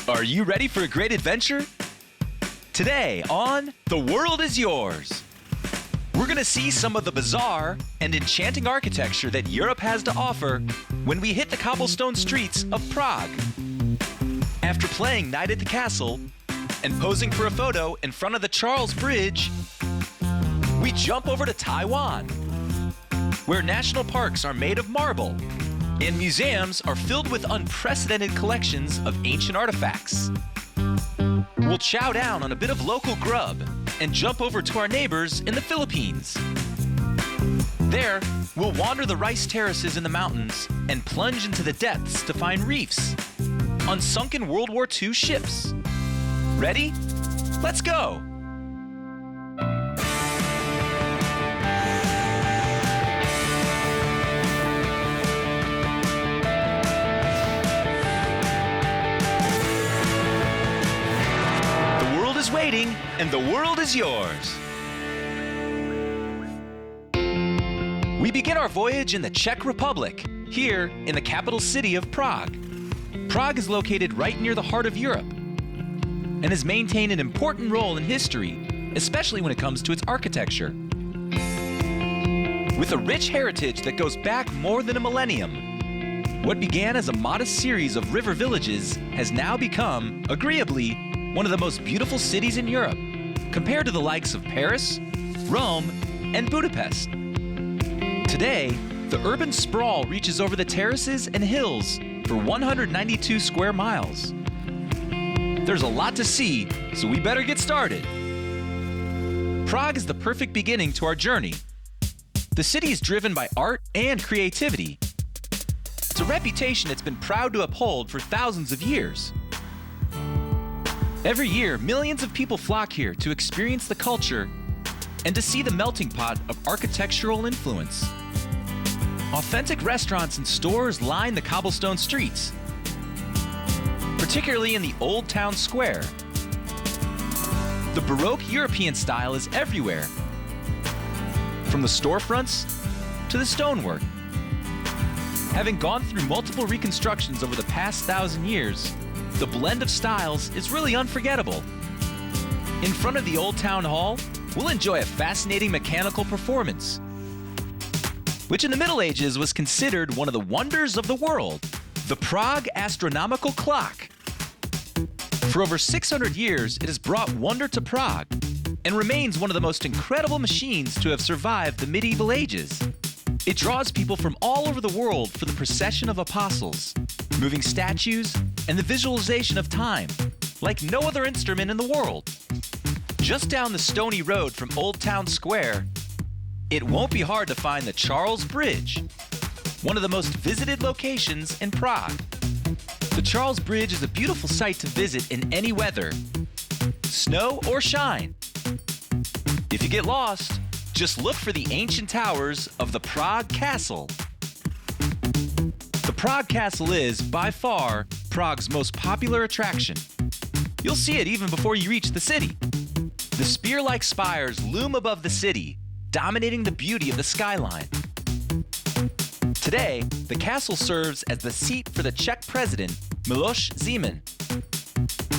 Are you ready for a great adventure? Today on The World is Yours, we're going to see some of the bizarre and enchanting architecture that Europe has to offer when we hit the cobblestone streets of Prague. After playing Night at the Castle and posing for a photo in front of the Charles Bridge, we jump over to Taiwan, where national parks are made of marble and museums are filled with unprecedented collections of ancient artifacts. We'll chow down on a bit of local grub and jump over to our neighbors in the Philippines. There, we'll wander the rice terraces in the mountains and plunge into the depths to find reefs on sunken World War II ships. Ready? Let's go! Waiting, and the world is yours. We begin our voyage in the Czech Republic, here in the capital city of Prague. Prague is located right near the heart of Europe and has maintained an important role in history, especially when it comes to its architecture. With a rich heritage that goes back more than a millennium, what began as a modest series of river villages has now become, agreeably, one of the most beautiful cities in Europe, compared to the likes of Paris, Rome, and Budapest. Today, the urban sprawl reaches over the terraces and hills for 192 square miles. There's a lot to see, so we better get started. Prague is the perfect beginning to our journey. The city is driven by art and creativity. It's a reputation it's been proud to uphold for thousands of years. Every year, millions of people flock here to experience the culture and to see the melting pot of architectural influence. Authentic restaurants and stores line the cobblestone streets, particularly in the Old Town Square. The Baroque European style is everywhere, from the storefronts to the stonework. Having gone through multiple reconstructions over the past 1,000 years, the blend of styles is really unforgettable. In front of the Old Town Hall, we'll enjoy a fascinating mechanical performance, which in the Middle Ages was considered one of the wonders of the world, the Prague Astronomical Clock. For over 600 years, it has brought wonder to Prague and remains one of the most incredible machines to have survived the medieval ages. It draws people from all over the world for the procession of apostles, moving statues, and the visualization of time, like no other instrument in the world. Just down the stony road from Old Town Square, it won't be hard to find the Charles Bridge, one of the most visited locations in Prague. The Charles Bridge is a beautiful sight to visit in any weather, snow or shine. If you get lost, just look for the ancient towers of the Prague Castle. The Prague Castle is, by far, Prague's most popular attraction. You'll see it even before you reach the city. The spear-like spires loom above the city, dominating the beauty of the skyline. Today, the castle serves as the seat for the Czech president, Miloš Zeman.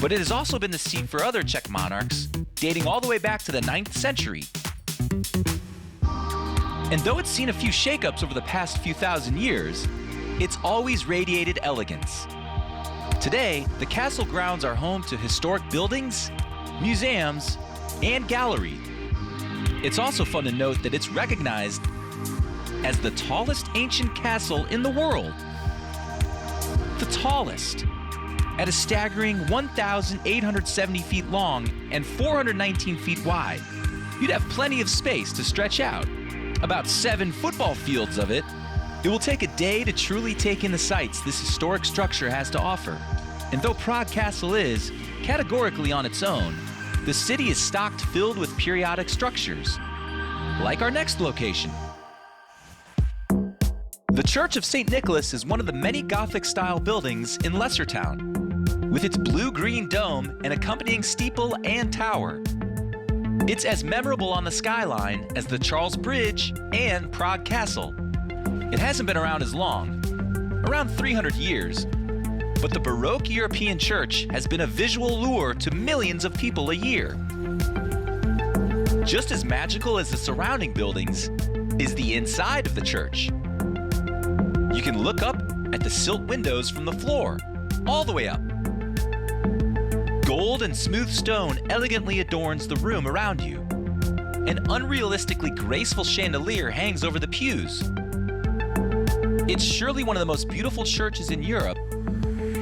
But it has also been the seat for other Czech monarchs, dating all the way back to the 9th century. And though it's seen a few shakeups over the past few thousand years, it's always radiated elegance. Today, the castle grounds are home to historic buildings, museums, and gallery. It's also fun to note that it's recognized as the tallest ancient castle in the world. The tallest, at a staggering 1,870 feet long and 419 feet wide. You'd have plenty of space to stretch out. About 7 football fields of it. It will take a day to truly take in the sights this historic structure has to offer. And though Prague Castle is, categorically on its own, the city is stocked filled with periodic structures, like our next location. The Church of St. Nicholas is one of the many Gothic-style buildings in Lessertown, with its blue-green dome and accompanying steeple and tower. It's as memorable on the skyline as the Charles Bridge and Prague Castle. It hasn't been around as long, around 300 years, But the Baroque European church has been a visual lure to millions of people a year. Just as magical as the surrounding buildings is the inside of the church. You can look up at the silt windows from the floor, all the way up. Gold and smooth stone elegantly adorns the room around you. An unrealistically graceful chandelier hangs over the pews. It's surely one of the most beautiful churches in Europe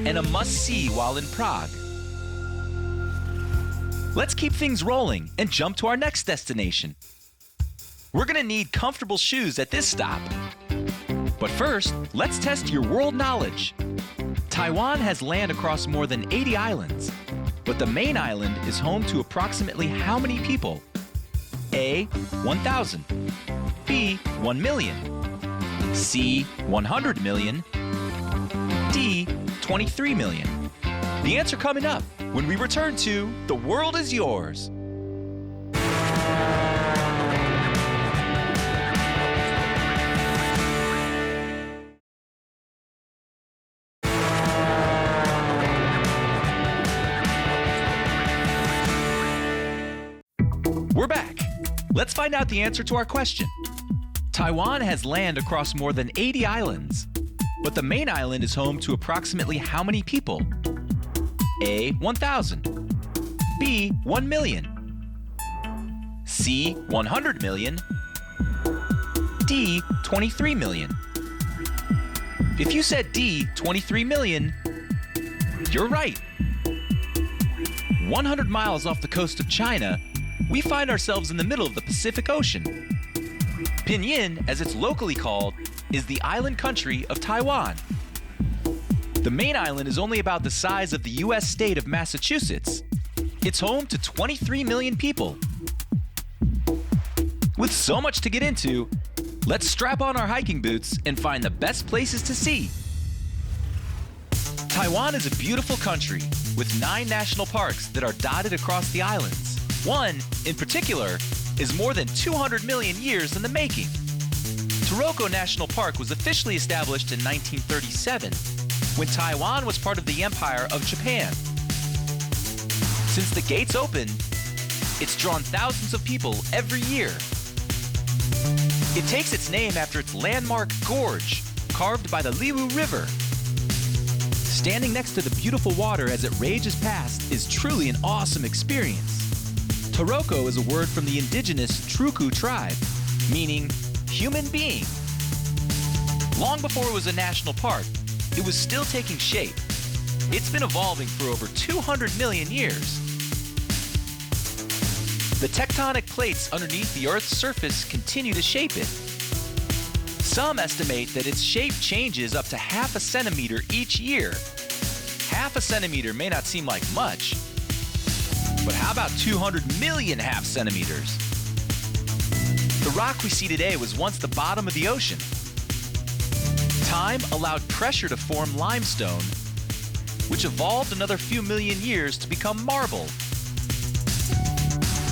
and a must-see while in Prague. Let's keep things rolling and jump to our next destination. We're gonna need comfortable shoes at this stop. But first, let's test your world knowledge. Taiwan has land across more than 80 islands, but the main island is home to approximately how many people? A, 1,000. B, 1 million. C, 100 million. D, 23 million. The answer coming up when we return to The World is Yours. We're back. Let's find out the answer to our question. Taiwan has land across more than 80 islands, but the main island is home to approximately how many people? A, 1,000. B, 1 million. C, 100 million. D, 23 million. If you said D, 23 million, you're right. 100 miles off the coast of China, we find ourselves in the middle of the Pacific Ocean. Pinyin, as it's locally called, is the island country of Taiwan. The main island is only about the size of the US state of Massachusetts. It's home to 23 million people. With so much to get into, let's strap on our hiking boots and find the best places to see. Taiwan is a beautiful country with 9 national parks that are dotted across the islands. One, in particular, is more than 200 million years in the making. Taroko National Park was officially established in 1937, when Taiwan was part of the Empire of Japan. Since the gates opened, it's drawn thousands of people every year. It takes its name after its landmark gorge, carved by the Liwu River. Standing next to the beautiful water as it rages past is truly an awesome experience. Taroko is a word from the indigenous Truku tribe, meaning human being. Long before it was a national park, it was still taking shape. It's been evolving for over 200 million years. The tectonic plates underneath the Earth's surface continue to shape it. Some estimate that its shape changes up to half a centimeter each year. Half a centimeter may not seem like much, but how about 200 million half centimeters? The rock we see today was once the bottom of the ocean. Time allowed pressure to form limestone, which evolved another few million years to become marble.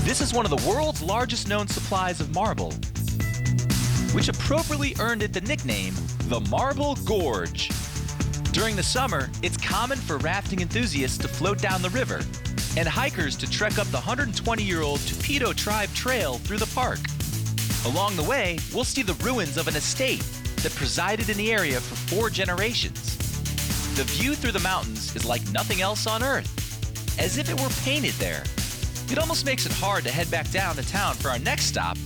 This is one of the world's largest known supplies of marble, which appropriately earned it the nickname, the Marble Gorge. During the summer, it's common for rafting enthusiasts to float down the river, and hikers to trek up the 120-year-old Tupido Tribe Trail through the park. Along the way, we'll see the ruins of an estate that presided in the area for 4 generations. The view through the mountains is like nothing else on Earth, as if it were painted there. It almost makes it hard to head back down to town for our next stop,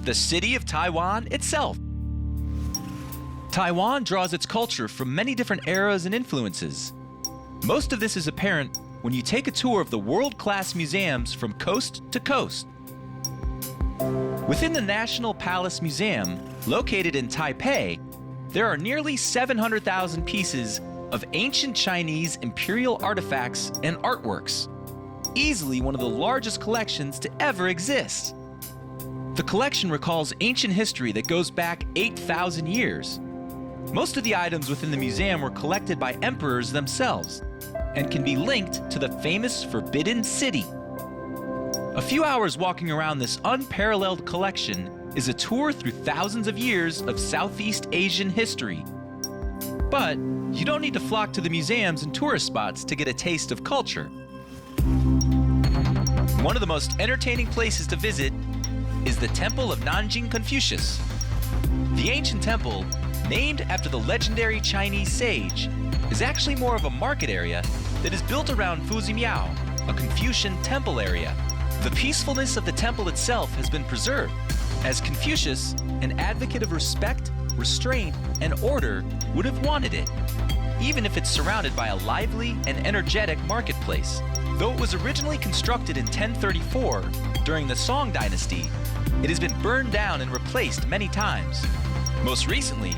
the city of Taiwan itself. Taiwan draws its culture from many different eras and influences. Most of this is apparent when you take a tour of the world-class museums from coast to coast. Within the National Palace Museum, located in Taipei, there are nearly 700,000 pieces of ancient Chinese imperial artifacts and artworks, easily one of the largest collections to ever exist. The collection recalls ancient history that goes back 8,000 years. Most of the items within the museum were collected by emperors themselves and can be linked to the famous Forbidden City. A few hours walking around this unparalleled collection is a tour through thousands of years of Southeast Asian history. But you don't need to flock to the museums and tourist spots to get a taste of culture. One of the most entertaining places to visit is the Temple of Nanjing Confucius. The ancient temple, named after the legendary Chinese sage, is actually more of a market area that is built around Fuzimiao, a Confucian temple area. The peacefulness of the temple itself has been preserved, as Confucius, an advocate of respect, restraint, and order, would have wanted it, even if it's surrounded by a lively and energetic marketplace. Though it was originally constructed in 1034 during the Song dynasty, it has been burned down and replaced many times. Most recently,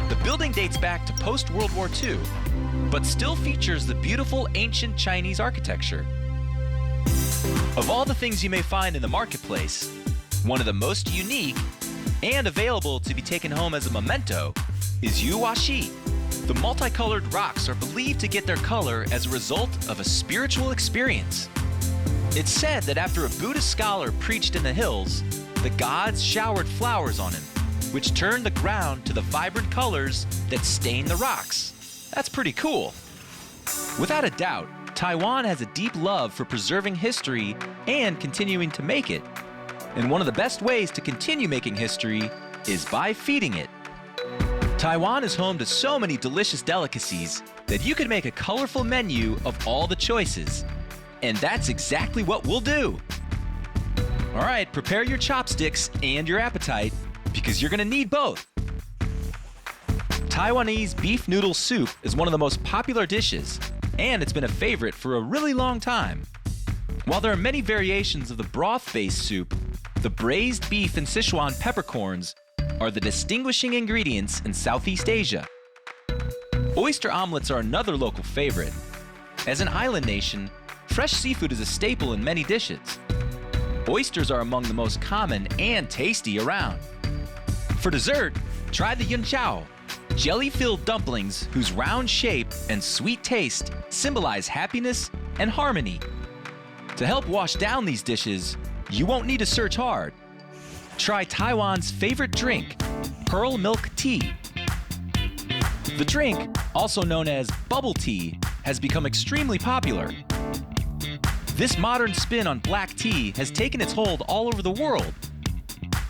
the building dates back to post-World War II, but still features the beautiful ancient Chinese architecture. Of all the things you may find in the marketplace, one of the most unique and available to be taken home as a memento is yuwashi. The multicolored rocks are believed to get their color as a result of a spiritual experience. It's said that after a Buddhist scholar preached in the hills, the gods showered flowers on him, which turned the ground to the vibrant colors that stain the rocks. That's pretty cool. Without a doubt, Taiwan has a deep love for preserving history and continuing to make it. And one of the best ways to continue making history is by feeding it. Taiwan is home to so many delicious delicacies that you could make a colorful menu of all the choices. And that's exactly what we'll do. All right, prepare your chopsticks and your appetite, because you're gonna need both. Taiwanese beef noodle soup is one of the most popular dishes, and it's been a favorite for a really long time. While there are many variations of the broth-based soup, the braised beef and Sichuan peppercorns are the distinguishing ingredients in Southeast Asia. Oyster omelets are another local favorite. As an island nation, fresh seafood is a staple in many dishes. Oysters are among the most common and tasty around. For dessert, try the yunqiao, jelly-filled dumplings whose round shape and sweet taste symbolize happiness and harmony. To help wash down these dishes, you won't need to search hard. Try Taiwan's favorite drink, pearl milk tea. The drink, also known as bubble tea, has become extremely popular. This modern spin on black tea has taken its hold all over the world.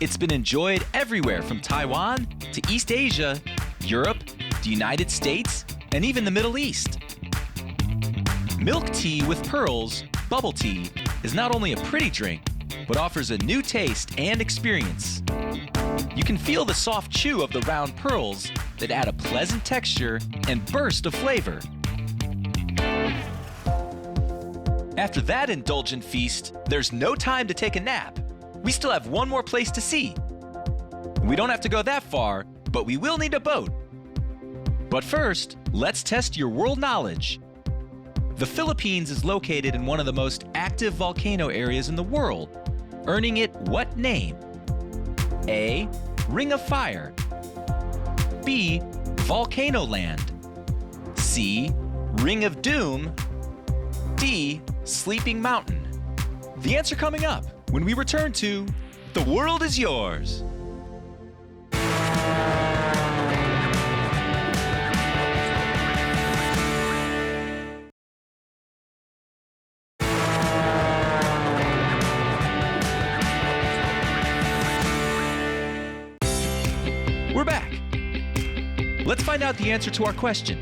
It's been enjoyed everywhere from Taiwan to East Asia, Europe, the United States, and even the Middle East. Milk tea with pearls, bubble tea, is not only a pretty drink, but offers a new taste and experience. You can feel the soft chew of the round pearls that add a pleasant texture and burst of flavor. After that indulgent feast, there's no time to take a nap. We still have one more place to see. We don't have to go that far, but we will need a boat. But first, let's test your world knowledge. The Philippines is located in one of the most active volcano areas in the world, earning it what name? A. Ring of Fire. B. Volcano Land. C. Ring of Doom. D. Sleeping Mountain. The answer coming up when we return to The World is Yours. We're back. Let's find out the answer to our question.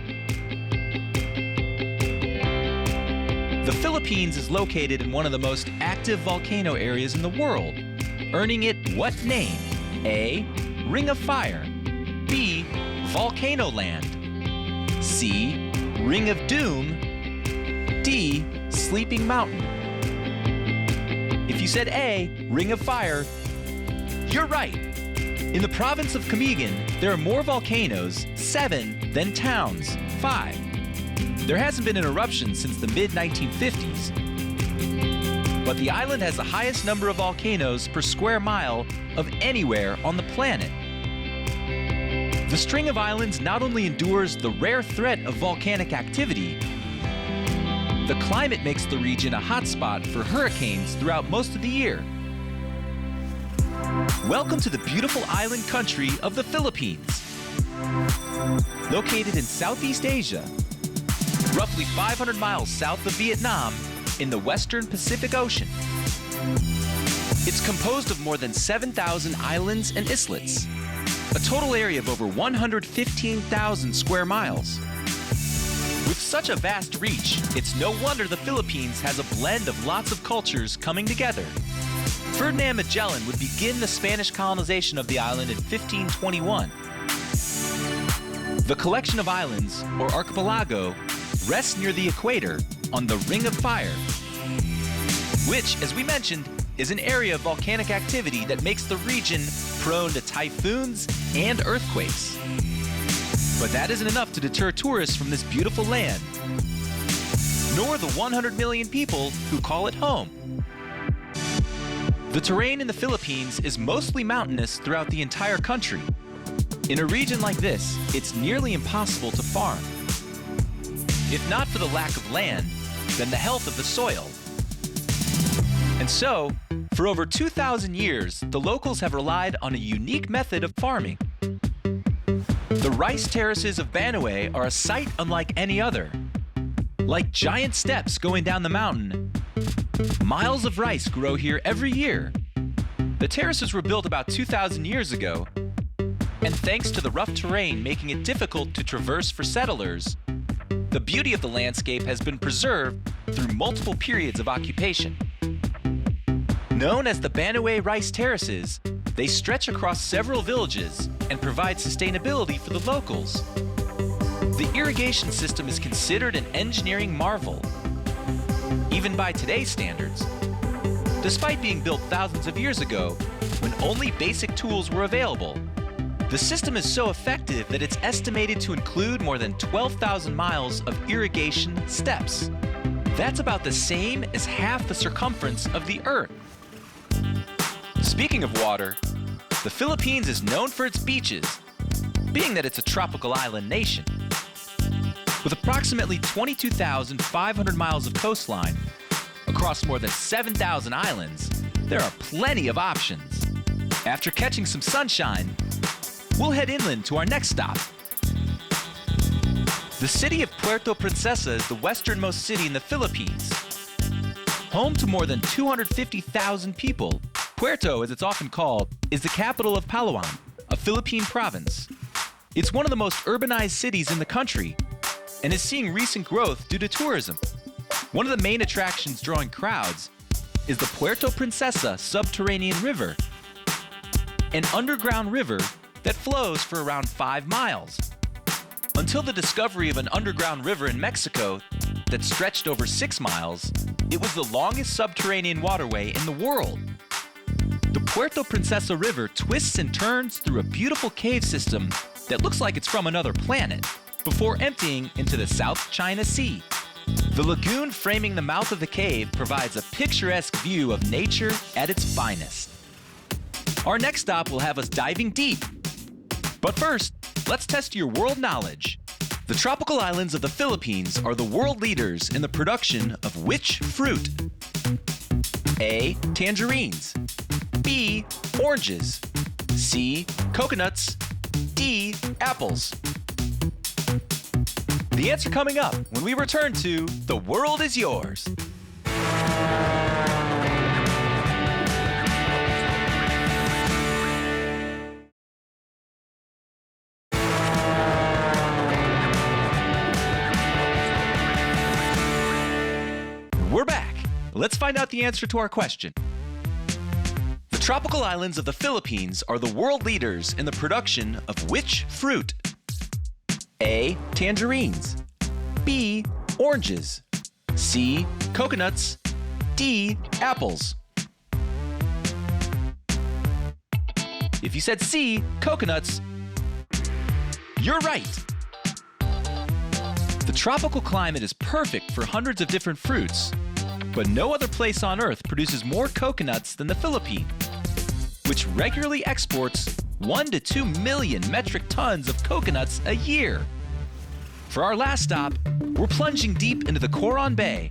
The Philippines is located in one of the most active volcano areas in the world, earning it what name? A. Ring of Fire. B. Volcano Land. C. Ring of Doom. D. Sleeping Mountain. If you said A. Ring of Fire, you're right. In the province of Camiguin, there are more volcanoes, 7, than towns, 5. There hasn't been an eruption since the mid-1950s. But the island has the highest number of volcanoes per square mile of anywhere on the planet. The string of islands not only endures the rare threat of volcanic activity, the climate makes the region a hotspot for hurricanes throughout most of the year. Welcome to the beautiful island country of the Philippines. Located in Southeast Asia, roughly 500 miles south of Vietnam in the western Pacific Ocean. It's composed of more than 7,000 islands and islets, a total area of over 115,000 square miles. With such a vast reach, it's no wonder the Philippines has a blend of lots of cultures coming together. Ferdinand Magellan would begin the Spanish colonization of the island in 1521. The collection of islands, or archipelago, rests near the equator on the Ring of Fire, which, as we mentioned, is an area of volcanic activity that makes the region prone to typhoons and earthquakes. But that isn't enough to deter tourists from this beautiful land, nor the 100 million people who call it home. The terrain in the Philippines is mostly mountainous throughout the entire country. In a region like this, it's nearly impossible to farm. If not for the lack of land, then the health of the soil. And so, for over 2,000 years, the locals have relied on a unique method of farming. The rice terraces of Banaue are a sight unlike any other. Like giant steps going down the mountain, miles of rice grow here every year. The terraces were built about 2,000 years ago, and thanks to the rough terrain making it difficult to traverse for settlers, the beauty of the landscape has been preserved through multiple periods of occupation. Known as the Banaue Rice Terraces, they stretch across several villages and provide sustainability for the locals. The irrigation system is considered an engineering marvel, even by today's standards. Despite being built thousands of years ago, when only basic tools were available, the system is so effective that it's estimated to include more than 12,000 miles of irrigation steps. That's about the same as half the circumference of the Earth. Speaking of water, the Philippines is known for its beaches, being that it's a tropical island nation. With approximately 22,500 miles of coastline across more than 7,000 islands, there are plenty of options. After catching some sunshine, we'll head inland to our next stop. The city of Puerto Princesa is the westernmost city in the Philippines. Home to more than 250,000 people, Puerto, as it's often called, is the capital of Palawan, a Philippine province. It's one of the most urbanized cities in the country and is seeing recent growth due to tourism. One of the main attractions drawing crowds is the Puerto Princesa Subterranean River, an underground river that flows for around 5 miles. Until the discovery of an underground river in Mexico that stretched over 6 miles, it was the longest subterranean waterway in the world. The Puerto Princesa River twists and turns through a beautiful cave system that looks like it's from another planet, before emptying into the South China Sea. The lagoon framing the mouth of the cave provides a picturesque view of nature at its finest. Our next stop will have us diving deep. But first, let's test your world knowledge. The tropical islands of the Philippines are the world leaders in the production of which fruit? A. Tangerines. B. Oranges. C. Coconuts. D. Apples. The answer coming up when we return to The World is Yours. We're back. Let's find out the answer to our question. The tropical islands of the Philippines are the world leaders in the production of which fruit? A. Tangerines. B. Oranges. C. Coconuts. D. Apples. If you said C. Coconuts, you're right. The tropical climate is perfect for hundreds of different fruits, but no other place on Earth produces more coconuts than the Philippines, which regularly exports 1 to 2 million metric tons of coconuts a year. For our last stop, we're plunging deep into the Koran Bay,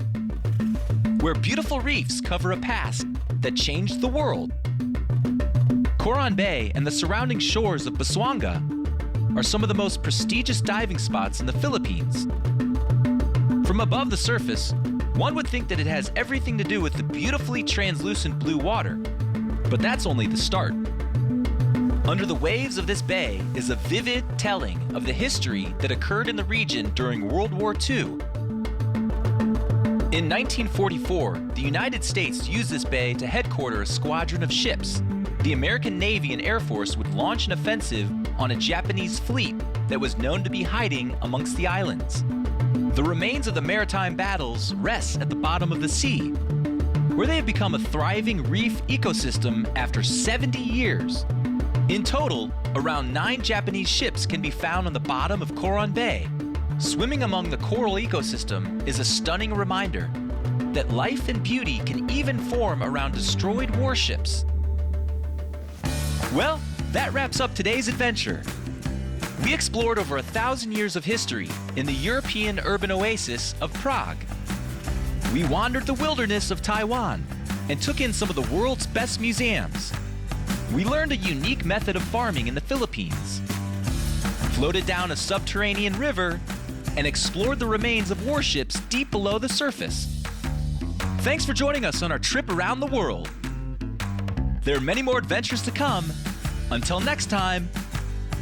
where beautiful reefs cover a past that changed the world. Koran Bay and the surrounding shores of Busuanga are some of the most prestigious diving spots in the Philippines. From above the surface, one would think that it has everything to do with the beautifully translucent blue water, but that's only the start. Under the waves of this bay is a vivid telling of the history that occurred in the region during World War II. In 1944, the United States used this bay to headquarter a squadron of ships. The American Navy and Air Force would launch an offensive on a Japanese fleet that was known to be hiding amongst the islands. The remains of the maritime battles rest at the bottom of the sea, where they have become a thriving reef ecosystem after 70 years. In total, around 9 Japanese ships can be found on the bottom of Koran Bay. Swimming among the coral ecosystem is a stunning reminder that life and beauty can even form around destroyed warships. Well, that wraps up today's adventure. We explored over 1,000 years of history in the European urban oasis of Prague. We wandered the wilderness of Taiwan and took in some of the world's best museums. We learned a unique method of farming in the Philippines, floated down a subterranean river, and explored the remains of warships deep below the surface. Thanks for joining us on our trip around the world. There are many more adventures to come. Until next time,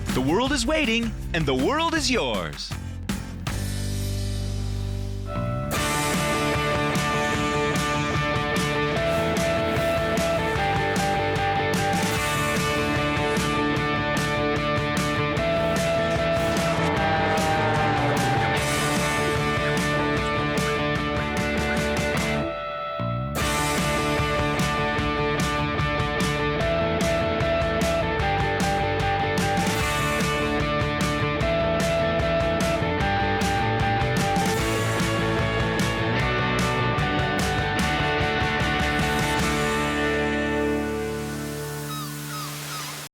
the world is waiting and the world is yours.